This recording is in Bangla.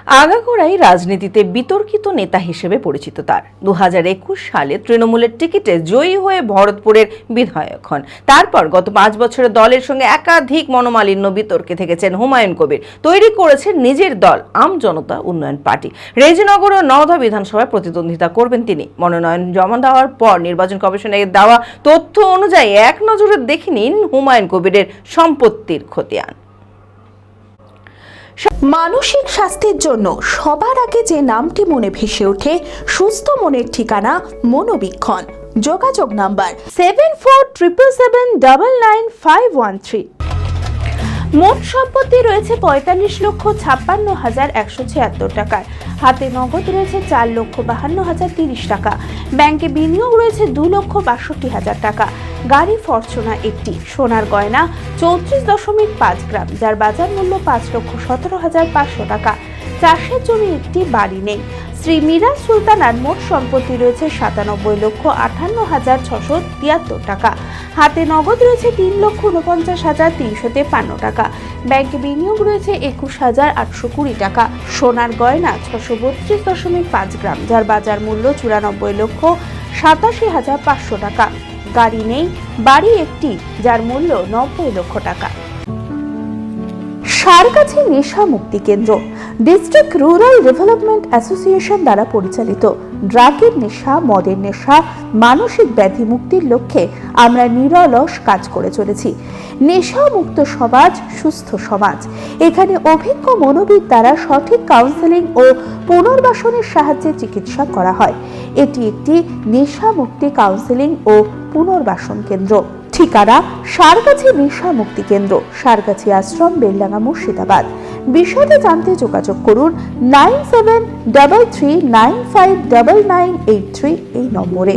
আগাগোড়াই রাজনীতিতে বিতর্কিত নেতা হিসেবে পরিচিত তার। 2021 সালে তৃণমূলের টিকিটে জয়ী হয়ে ভরতপুরের বিধায়ক হন। তারপর গত 5 বছরে দলের সঙ্গে একাধিক মনোমালিন্য বিতর্কে থেকেছেন হুমায়ুন কবির। তৈরি করেছেন নিজের দল আম জনতা উন্নয়ন পার্টি। রেজিনগর ও নওদা বিধানসভায় প্রতিদ্বন্দ্বিতা করবেন তিনি। মনোনয়ন জমা দেওয়ার পর নির্বাচন কমিশনের দেওয়া তথ্য অনুযায়ী এক নজরে দেখে নিন হুমায়ুন কবিরের সম্পত্তির খতিয়ান। মানসিক স্বাস্থ্যের জন্য সবার আগে যে নামটি মনে ভেসে ওঠে, সুস্থ মনের ঠিকানা মনোবীক্ষণ। যোগাযোগ নাম্বার 7477799513। মোট সম্পত্তি রয়েছে 45,56,176 টাকার। হাতে নগদ রয়েছে 4,52,030 টাকা। ব্যাংকে বিনিয়োগ রয়েছে 2,62,000 টাকা। গাড়ি ফরচুনা একটি। সোনার গয়না 34.5 গ্রাম, যার বাজার মূল্য 5,17,500 টাকা। চাষের জমি একটি, বাড়ি নেই। শ্রী মিরাজ সুলতানার মোট সম্পত্তি রয়েছে 97,58,673 টাকা। হাতে নগদ রয়েছে 3,49,353 টাকা। ব্যাংকে বিনিয়োগ রয়েছে 21,820 টাকা। সোনার গয়না 632.5 গ্রাম, যার বাজার মূল্য 94,87,500 টাকা। গাড়ি নেই, বাড়ি একটি, যার মূল্য 90 লক্ষ টাকা। সারগাছি নেশা মুক্তি কেন্দ্র ডিস্ট্রিক্ট রুরাল ডেভেলপমেন্ট অ্যাসোসিয়েশন দ্বারা পরিচালিত। ড্রাগের নেশা, মদের নেশা, মানসিক ব্যাধি মুক্তির লক্ষ্যে আমরা নিরলস কাজ করে চলেছি। নেশা মুক্ত সমাজ, সুস্থ সমাজ। এখানে অভিজ্ঞ মনোবিদ দ্বারা সঠিক কাউন্সেলিং ও পুনর্বাসনের সাহায্যে চিকিৎসা করা হয়। এটি একটি নেশা মুক্তি কাউন্সেলিং ও পুনর্বাসন কেন্দ্র। ঠিকানা সারগাছি নেশা মুক্তি কেন্দ্র, সারগাছি আশ্রম, বেলডাঙ্গা, মুর্শিদাবাদ। বিশদে জানতে যোগাযোগ করুন 9733959983 এই নম্বরে।